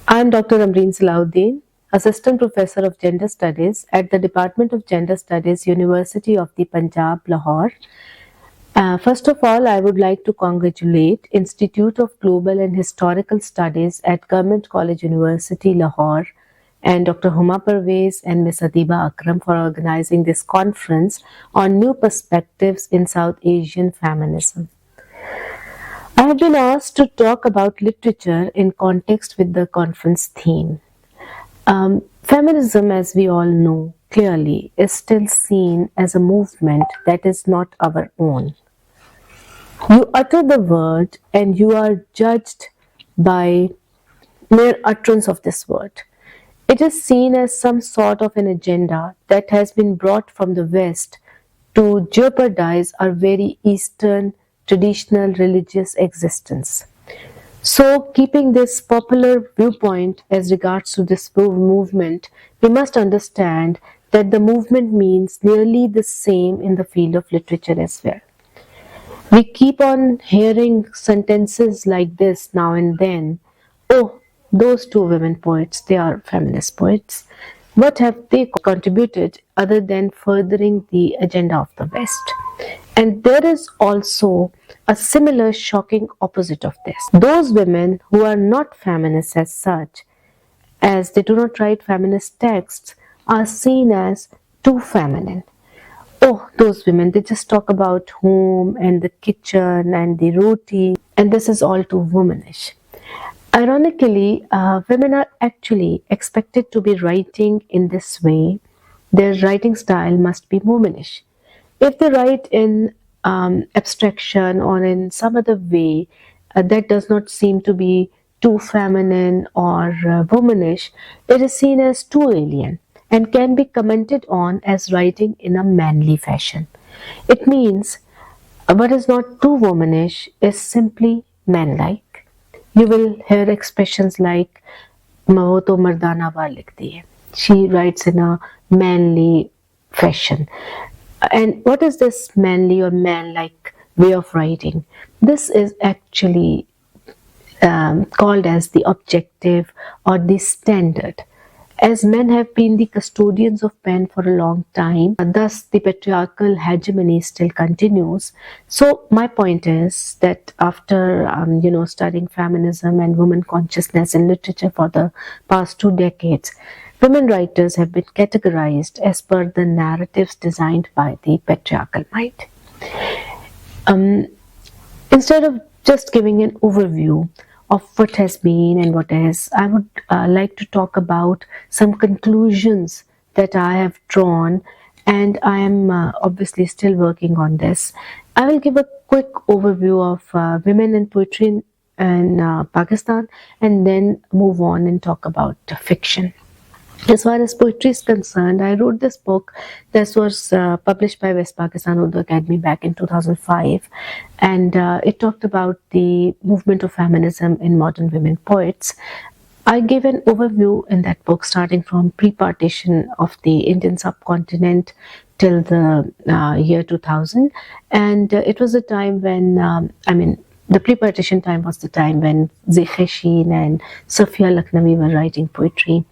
I'm Dr. Ambreen Salahuddin, Assistant Professor of Gender Studies at the Department of Gender Studies, University of the Punjab, Lahore. First of all, I would like to congratulate Institute of Global and Historical Studies at Government College University, Lahore, and Dr. Huma Parvez and Ms. Adiba Akram for organizing this conference on new perspectives in South Asian feminism. I have been asked to talk about literature in context with the conference theme. Feminism, as we all know clearly, is still seen as a movement that is not our own. You utter the word and you are judged by mere utterance of this word. It is seen as some sort of an agenda that has been brought from the West to jeopardize our very Eastern traditional religious existence. So, keeping this popular viewpoint as regards to this movement, we must understand that the movement means nearly the same in the field of literature as well. We keep on hearing sentences like this now and then. Oh, those two women poets, they are feminist poets. What have they contributed other than furthering the agenda of the West? And there is also a similar shocking opposite of this. Those women who are not feminists as such, as they do not write feminist texts, are seen as too feminine. Oh, those women, they just talk about home and the kitchen and the roti, and this is all too womanish. Ironically, women are actually expected to be writing in this way. Their writing style must be womanish. If they write in abstraction or in some other way that does not seem to be too feminine or womanish, it is seen as too alien and can be commented on as writing in a manly fashion. It means what is not too womanish is simply manlike. You will hear expressions like "वो तो मर्दाना वार लिखती है." She writes in a manly fashion. And what is this manly or man-like way of writing? This is actually called as the objective or the standard. As men have been the custodians of pen for a long time, thus the patriarchal hegemony still continues. So my point is that after studying feminism and women consciousness in literature for the past 2 decades, women writers have been categorized as per the narratives designed by the patriarchal mind. Instead of just giving an overview of what has been and what is, I would like to talk about some conclusions that I have drawn, and I am obviously still working on this. I will give a quick overview of women in poetry in Pakistan and then move on and talk about fiction. As far as poetry is concerned, I wrote this book. This was published by West Pakistan Urdu Academy back in 2005, and it talked about the movement of feminism in modern women poets. I gave an overview in that book starting from pre-partition of the Indian subcontinent till the year 2000, and it was a time when, the pre-partition time was the time when Zekhe Sheen and Safia Lakhnavi were writing poetry.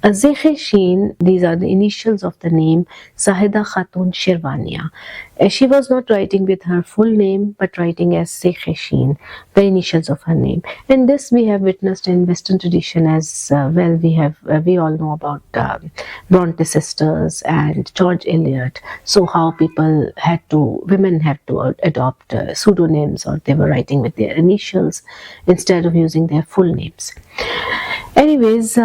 Zekhe Sheen, these are the initials of the name Zahida Khatun Shirvania. She was not writing with her full name but writing as Zekhe Sheen, the initials of her name. And this we have witnessed in Western tradition as well. We all know about Bronte sisters and George Eliot. So how women had to adopt pseudonyms, or they were writing with their initials instead of using their full names. Anyways,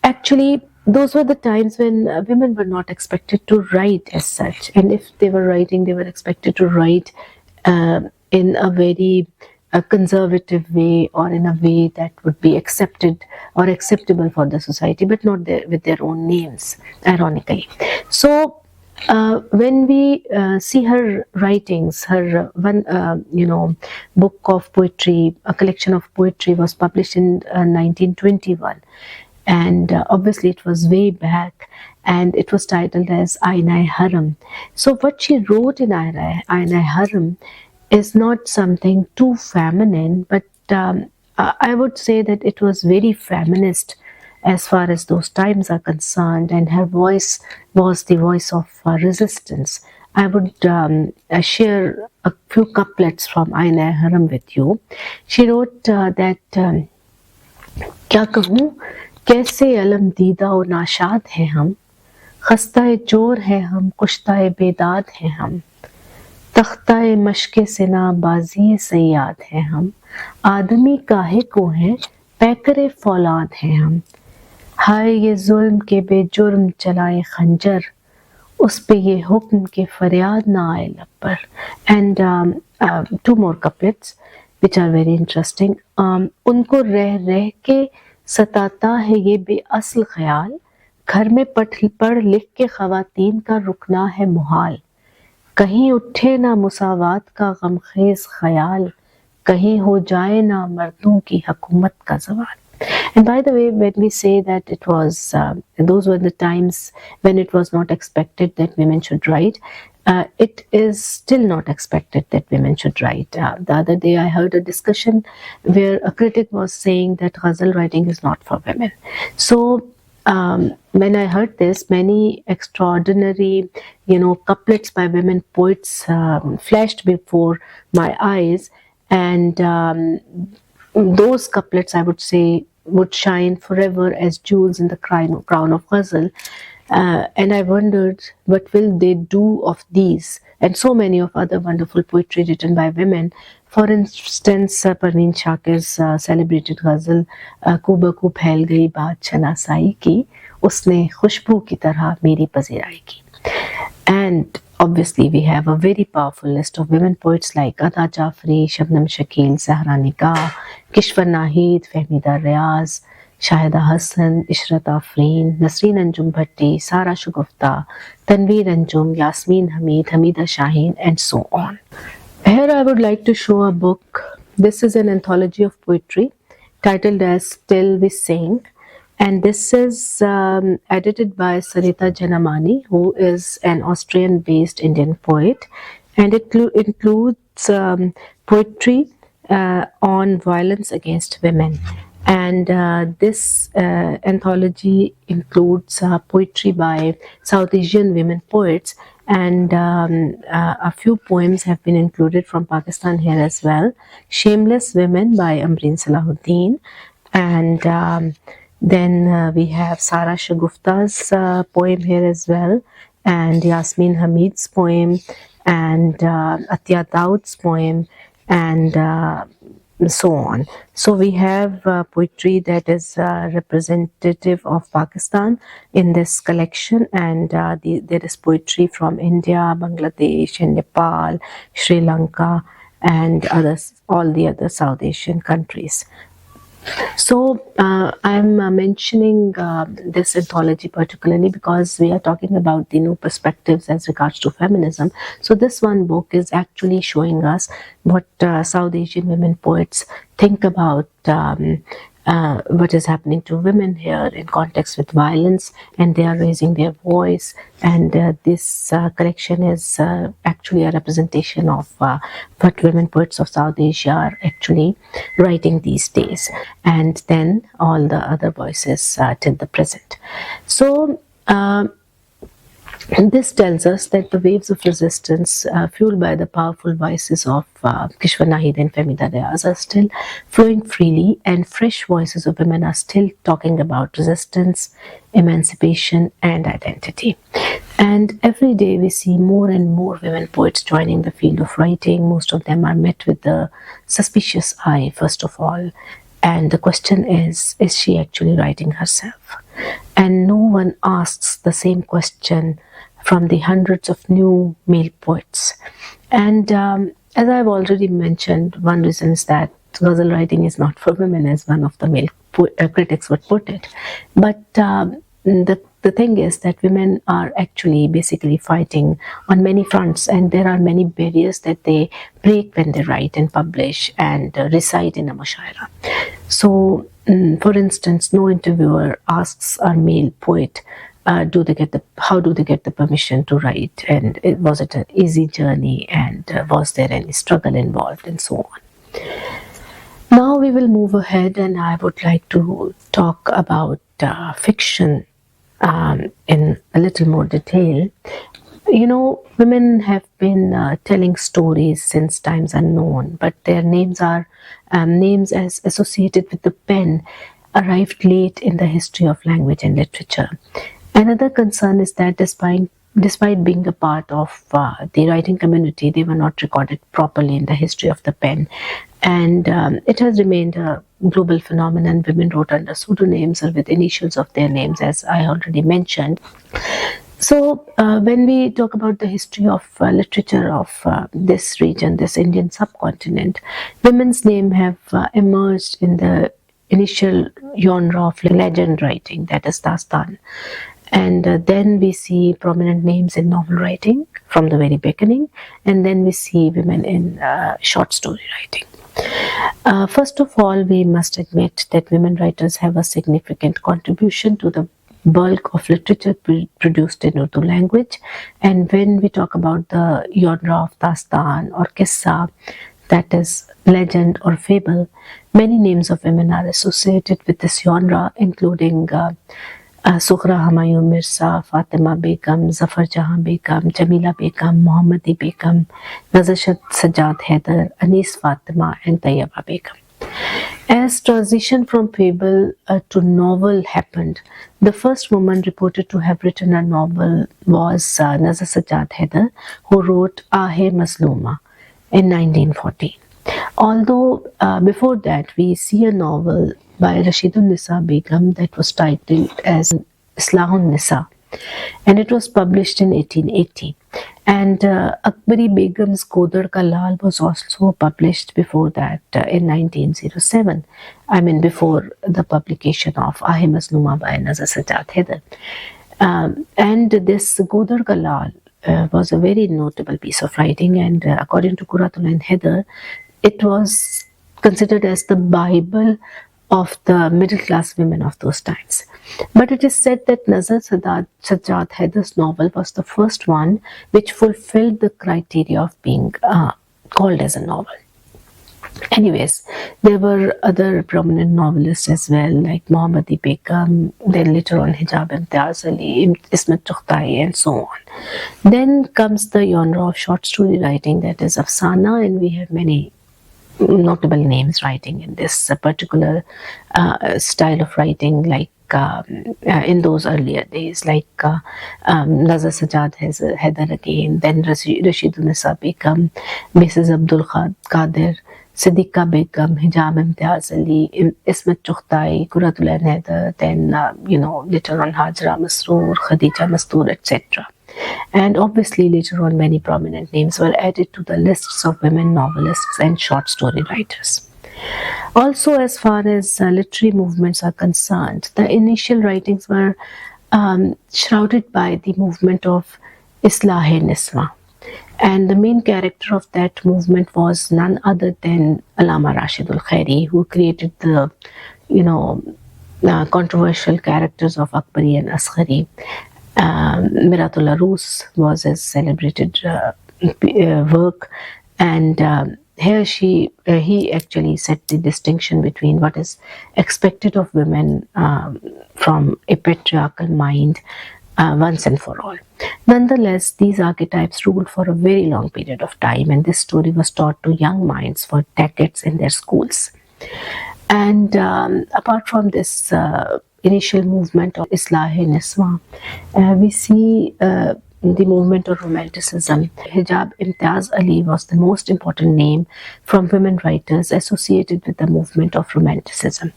actually, those were the times when women were not expected to write as such. And if they were writing, they were expected to write in a very conservative way, or in a way that would be accepted or acceptable for the society, but not with their own names, ironically. So, when we see her writings, her one book of poetry, a collection of poetry, was published in 1921. and obviously it was way back, and it was titled as Aina Haram. So what she wrote in Aina Haram is not something too feminine, but I would say that it was very feminist as far as those times are concerned, and her voice was the voice of resistance. I would share a few couplets from Aina Haram with you. She wrote that क्या कहूँ कैसे अलम दीदा और नाशाद हैं हम, खस्ताए जोर है हम, कुश्ताए बेदाद हैं हम, तख्ताए मशके सिना बाजी सयाद हैं हम, आदमी काहे को हैं पैकरे फौलाद हैं हम, हाय ये जुल्म के बेजुर्म चलाए खंजर, उस पे ये हुक्म के फरियाद ना आए लब पर. And two more couplets which are very interesting. उनको रह रह के सताता है ये बेअसल ख्याल, घर में पढ़ लिख के ख़वातीन का रुकना है मुहाल, कहीं उठे ना मुसावात का गमखेज ख्याल, कहीं हो जाए ना मर्दों की हुकूमत का ज़वाल. And by the way, when we say that it was, those were the times when it was not expected that women should write, it is still not expected that women should write. The other day I heard a discussion where a critic was saying that ghazal writing is not for women. So when I heard this, many extraordinary, couplets by women poets flashed before my eyes, and those couplets, I would say, would shine forever as jewels in the crown of ghazal. And I wondered, what will they do of these and so many of other wonderful poetry written by women? For instance, Parveen Shakir's celebrated ghazal, "Kuba ku phail gayi baat shanasayi ki, usne khushboo ki tarah meri pazirayi ki." And obviously, we have a very powerful list of women poets like Ada Jafri, Shabnam Shakil, Zahra Nikah, Kishwar Nahid, Fahmida Riaz, Shahida Hassan, Ishrat Afreen, Nasreen Anjum Bhatti, Sara Shugufta, Tanveer Anjum, Yasmin Hamid, Hamida Shaheen, and so on. Here I would like to show a book. This is an anthology of poetry titled as Still We Sing. And this is edited by Sarita Janamani, who is an Austrian-based Indian poet. And it includes poetry on violence against women. And this anthology includes poetry by South Asian women poets, and a few poems have been included from Pakistan here as well. Shameless Women by Ambreen Salahuddin, and then we have Sara Shagufta's poem here as well, and Yasmin Hamid's poem, and Atya Daud's poem, and so on. So we have poetry that is representative of Pakistan in this collection, and there is poetry from India, Bangladesh, and Nepal, Sri Lanka, and all the other South Asian countries. So I'm mentioning this anthology particularly because we are talking about the new perspectives as regards to feminism. So this one book is actually showing us what South Asian women poets think about what is happening to women here in context with violence, and they are raising their voice, and this collection is actually a representation of what women poets of South Asia are actually writing these days, and then all the other voices till the present. So this tells us that the waves of resistance fueled by the powerful voices of Kishwar Nahid and Fahmida Riaz are still flowing freely, and fresh voices of women are still talking about resistance, emancipation, and identity. And every day we see more and more women poets joining the field of writing. Most of them are met with the suspicious eye, first of all. And the question is she actually writing herself? And no one asks the same question from the hundreds of new male poets. And as I've already mentioned, one reason is that ghazal writing is not for women, as one of the male critics would put it. But the thing is that women are actually basically fighting on many fronts, and there are many barriers that they break when they write and publish and recite in a mushaira. So For instance, no interviewer asks a male poet, how do they get the permission to write, and was it an easy journey, and was there any struggle involved, and so on. Now we will move ahead, and I would like to talk about fiction in a little more detail. Women have been telling stories since times unknown, but their names are names as associated with the pen arrived late in the history of language and literature. Another concern is that despite being a part of the writing community, they were not recorded properly in the history of the pen. And it has remained a global phenomenon. Women wrote under pseudonyms or with initials of their names, as I already mentioned. So, when we talk about the history of literature of this region, this Indian subcontinent, women's names have emerged in the initial genre of legend writing, that is Dastan. And then we see prominent names in novel writing from the very beginning, and then we see women in short story writing. First of all, we must admit that women writers have a significant contribution to the bulk of literature produced in Urdu language. And when we talk about the genre of Dastan or Qissa, that is legend or fable, many names of women are associated with this genre, including Sukhra Humayun Mirza, Fatima Begum, Zafar Jahan Begum, Jamila Begum, Muhammadi Begum, Nazar Sajjad Haider, Anis Fatima, and Tayyaba Begum. As transition from fable to novel happened, the first woman reported to have written a novel was Nazar Sajjad Haider, who wrote Aahe Mazlooma in 1914. Although before that we see a novel by Rashidun Nisa Begum that was titled as Islahun Nisa, and it was published in 1880. And Akbari Begum's Godar Ka Lal was also published before that in 1907. I mean, before the publication of Aahe Mazlooma by Nazar Sajjad Haider. And this Godar Ka Lal was a very notable piece of writing, and according to Quratul and Haider, it was considered as the Bible of the middle class women of those times. But it is said that Nazar Sajjad Haider's novel was the first one which fulfilled the criteria of being called as a novel. Anyways, there were other prominent novelists as well, like Muhammadi Begum, then later on Hijab Imtiaz Ali, Ismat Chughtai, and so on. Then comes the genre of short story writing, that is Afsana, and we have many notable names writing in this particular style of writing, like in those earlier days, like Nazar Sajjad Haider again, then Rashidun Nisa Begum, Mrs. Abdul Qadir, Siddiqa Begum, Hijab Imtiaz Ali, Ismat Chughtai, Quratul and Haider, then later on Hajra Masroor, Khadija Mastoor, etc. And obviously later on many prominent names were added to the lists of women novelists and short story writers. Also, as far as literary movements are concerned, the initial writings were shrouded by the movement of Islah-e-Niswa. And the main character of that movement was none other than Allama Rashidul Khairi, who created the, controversial characters of Akbari and Asghari. Miratul Arus was a celebrated work, and here he actually set the distinction between what is expected of women from a patriarchal mind once and for all. Nonetheless, these archetypes ruled for a very long period of time, and this story was taught to young minds for decades in their schools. And apart from this initial movement of Islah-e-Niswa, we see the movement of Romanticism. Hijab Imtiaz Ali was the most important name from women writers associated with the movement of Romanticism.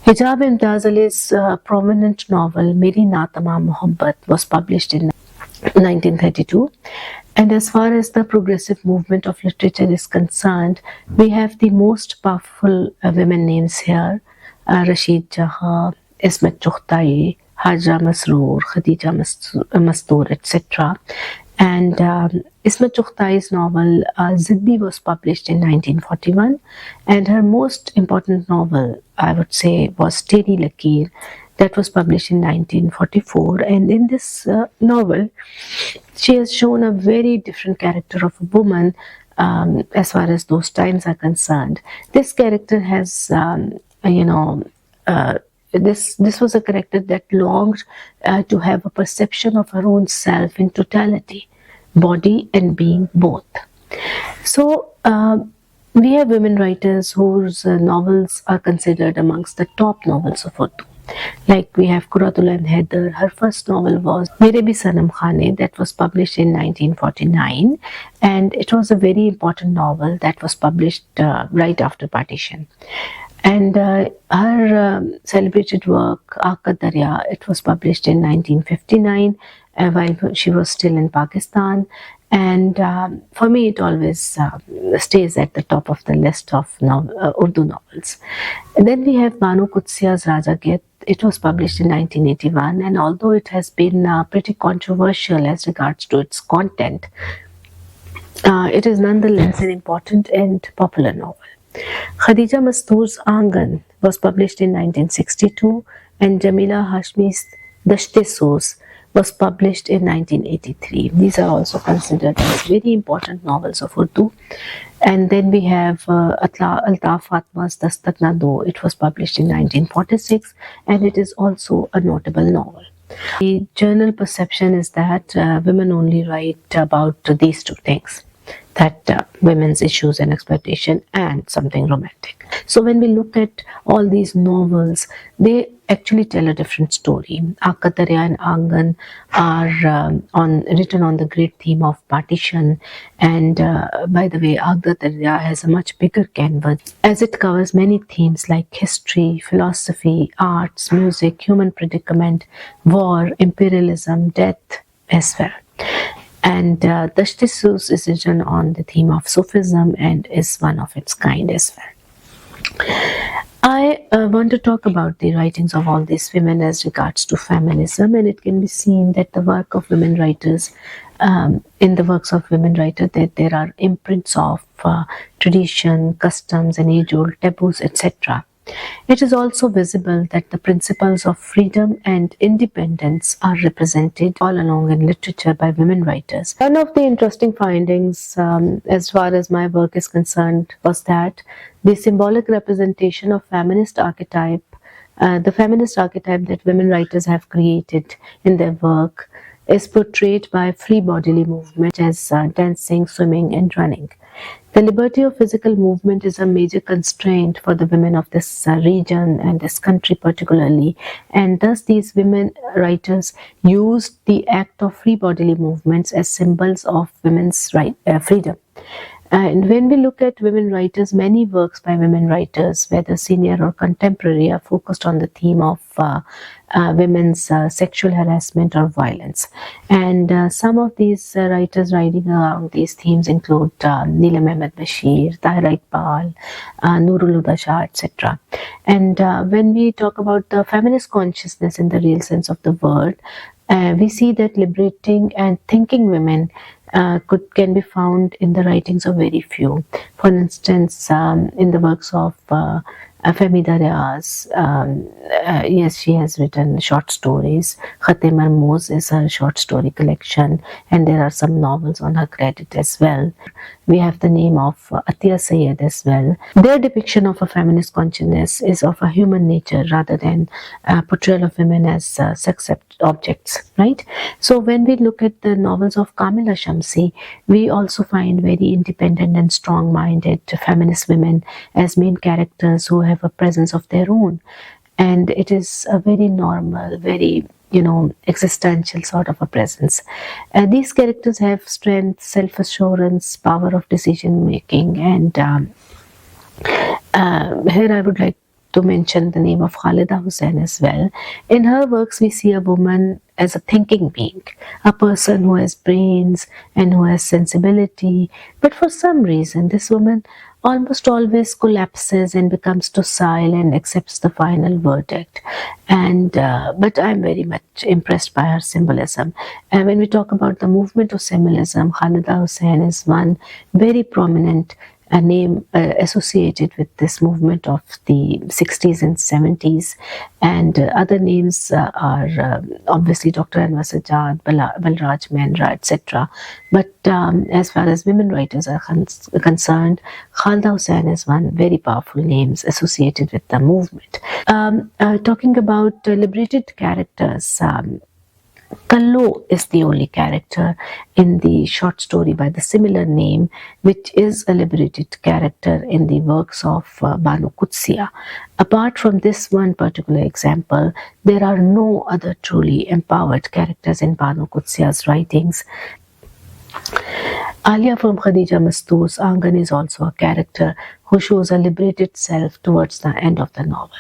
Hijab Imtiaz Ali's prominent novel Meri Na Tamam Mohabbat was published in 1932. And as far as the progressive movement of literature is concerned, we have the most powerful women names here: Rashid Jahan, Ismat Chughtai, Hajra Masroor, Khadija Mastoor, etc. And Isma Chughtai's novel Ziddi was published in 1941, and her most important novel, I would say, was Teri Lakir, that was published in 1944. And in this novel, she has shown a very different character of a woman as far as those times are concerned. This character has, you know, this was a character that longed to have a perception of her own self in totality, body and being both. So we have women writers whose novels are considered amongst the top novels of Urdu. Like we have Kuratullah and Haider. Her first novel was Mere Bhi Sanam Khane, that was published in 1949, and it was a very important novel that was published right after partition. And her celebrated work, Aka Darya, it was published in 1959 while she was still in Pakistan. And for me, it always stays at the top of the list of Urdu novels. And then we have Banu Kutsia's Raja Git. It was published in 1981, and although it has been pretty controversial as regards to its content, it is nonetheless an important and popular novel. Khadija Mastoor's Angan was published in 1962, and Jamila Hashmi's Dashte Soos was published in 1983. These are also considered as very important novels of Urdu. And then we have Altaf Fatma's Dastak Na Do. It was published in 1946, and it is also a notable novel. The general perception is that women only write about these two things, that women's issues and exploitation and something romantic. So when we look at all these novels, they actually tell a different story. Aka Darya and Angan are written on the great theme of partition. And by the way, Aka Darya has a much bigger canvas as it covers many themes like history, philosophy, arts, music, human predicament, war, imperialism, death as well. And Dashti Soos is written on the theme of Sufism and is one of its kind as well. I want to talk about the writings of all these women as regards to feminism, and it can be seen that the work of women writers, in the works of women writers, that there are imprints of tradition, customs, and age-old taboos, etc. It is also visible that the principles of freedom and independence are represented all along in literature by women writers. One of the interesting findings, as far as my work is concerned, was that the symbolic representation of feminist archetype, the feminist archetype that women writers have created in their work, is portrayed by free bodily movement as dancing, swimming, and running. The liberty of physical movement is a major constraint for the women of this region and this country particularly, and thus these women writers used the act of free bodily movements as symbols of women's freedom. And when we look at women writers, many works by women writers, whether senior or contemporary, are focused on the theme of women's sexual harassment or violence. And some of these writers writing around these themes include Neelam Ahmed Bashir, Tahira Iqbal, Nurul Huda Shah, etc. And when we talk about the feminist consciousness in the real sense of the word, we see that liberating and thinking women can be found in the writings of very few. For instance, in the works of Femida Riaz, yes, she has written short stories. Khate Marmoz is her short story collection, and there are some novels on her credit as well. We have the name of Atiya Syed as well. Their depiction of a feminist consciousness is of a human nature rather than portrayal of women as sex objects, right? So when we look at the novels of Kamila Shamsi, we also find very independent and strong-minded feminist women as main characters who have a presence of their own. And it is a very normal, very existential sort of a presence. These characters have strength, self-assurance, power of decision making, and here I would like to mention the name of Khalida Hussain as well. In her works, we see a woman as a thinking being, a person who has brains and who has sensibility. But for some reason, this woman almost always collapses and becomes docile and accepts the final verdict. And but I'm very much impressed by her symbolism. And when we talk about the movement of symbolism, Khalida Hussain is one very prominent a name associated with this movement of the 60s and 70s, and other names are obviously Dr. Anwar Sajjad, Balraj Mehra, etc. But as far as women writers are concerned, Khalda Hussain is one very powerful names associated with the movement. Talking about liberated characters, Kallo is the only character in the short story by the similar name, which is a liberated character in the works of Banu Qudsiya. Apart from this one particular example, there are no other truly empowered characters in Banu Qudsiya's writings. Alia from Khadija Mastoor's Angan is also a character who shows a liberated self towards the end of the novel.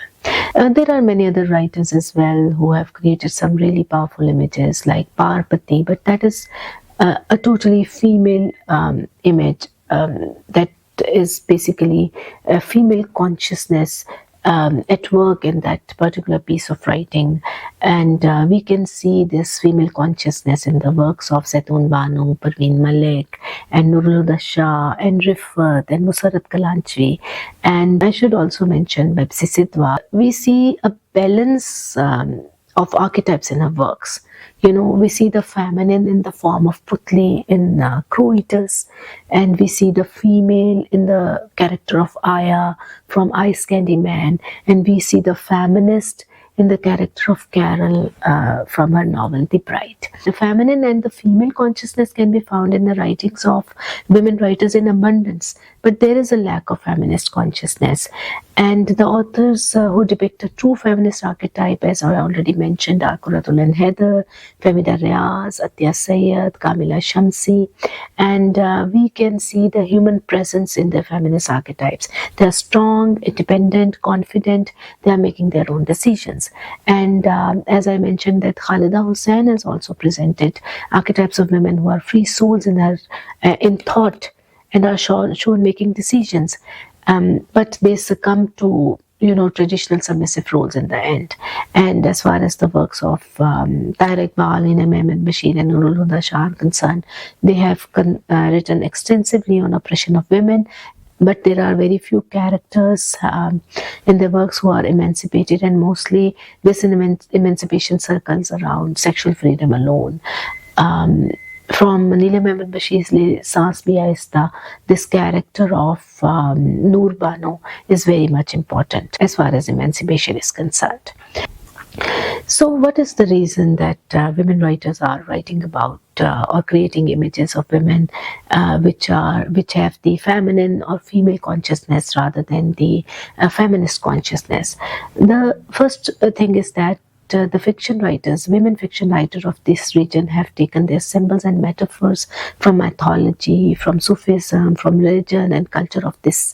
There are many other writers as well who have created some really powerful images like Parvati, but that is a totally female image that is basically a female consciousness at work in that particular piece of writing. And we can see this female consciousness in the works of Zaitoon Banu, Parveen Malik, and Nurul Huda Shah, and Rifat, and Musarrat Kalanchvi. And I should also mention Bepsi Sidwa. We see a balance of archetypes in her works. You know, we see the feminine in the form of Putli in Crow Eaters, and we see the female in the character of Aya from Ice Candy Man, and we see the feminist in the character of Carol from her novel The Bride. The feminine and the female consciousness can be found in the writings of women writers in abundance, but there is a lack of feminist consciousness. And the authors who depict a true feminist archetype, as I already mentioned, are Quratul and Heather, Femida Riaz, Atiyah Sayyed, Kamila Shamsi, and we can see the human presence in their feminist archetypes. They are strong, independent, confident, they are making their own decisions. And as I mentioned, that Khalida Hussain has also presented archetypes of women who are free souls in her in thought and are shown making decisions. But they succumb to traditional submissive roles in the end. And as far as the works of Tahir Iqbal, Ina Mehmed Bashir, and Nurul Huda Shah are concerned, they have written extensively on oppression of women, but there are very few characters in their works who are emancipated, and mostly this emancipation circles around sexual freedom alone. From Neela Mehmed Bashir's Saas Bhi Aista, this character of Noor Bano is very much important as far as emancipation is concerned. So what is the reason that women writers are writing about or creating images of women which have the feminine or female consciousness rather than the feminist consciousness? The first thing is that the fiction writers, women fiction writers of this region, have taken their symbols and metaphors from mythology, from Sufism, from religion and culture of this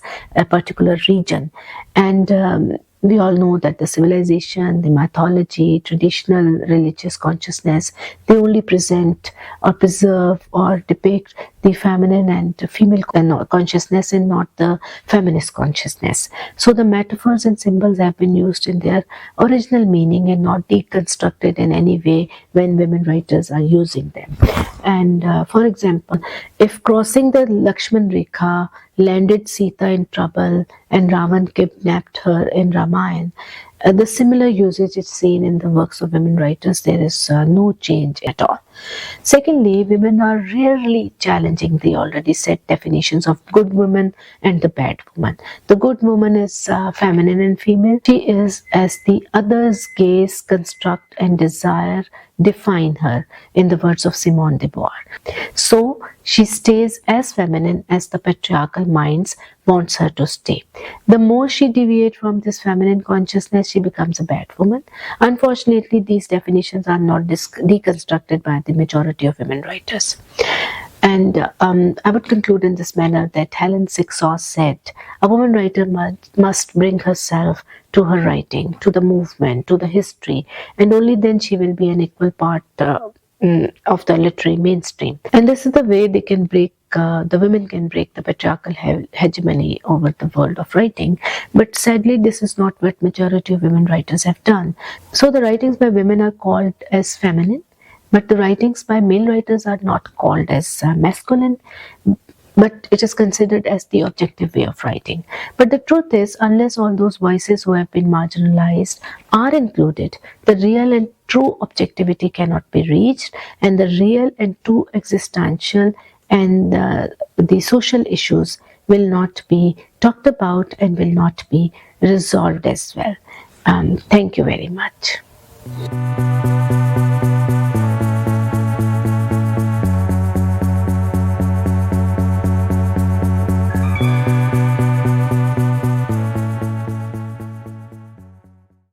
particular region. And we all know that the civilization, the mythology, traditional religious consciousness, they only present or preserve or depict the feminine and female consciousness and not the feminist consciousness. So the metaphors and symbols have been used in their original meaning and not deconstructed in any way when women writers are using them. And for example, if crossing the Lakshman Rekha landed Sita in trouble and Ravan kidnapped her in Ramayana, the similar usage is seen in the works of women writers. There is no change at all. Secondly, women are rarely challenging the already set definitions of good woman and the bad woman. The good woman is feminine and female. She is as the others gaze, construct and desire define her, in the words of Simone de Beauvoir. So she stays as feminine as the patriarchal minds wants her to stay. The more she deviates from this feminine consciousness, she becomes a bad woman. Unfortunately, these definitions are not deconstructed by the majority of women writers. And I would conclude in this manner that Helen Sixsaw said, a woman writer must bring herself to her writing, to the movement, to the history, and only then she will be an equal part of the literary mainstream. And this is the way they can break the women can break the patriarchal hegemony over the world of writing. But sadly, this is not what majority of women writers have done. So the writings by women are called as feminine, but the writings by male writers are not called as masculine, but it is considered as the objective way of writing. But the truth is, unless all those voices who have been marginalized are included, the real and true objectivity cannot be reached, and the real and true existential and the social issues will not be talked about and will not be resolved as well. Thank you very much.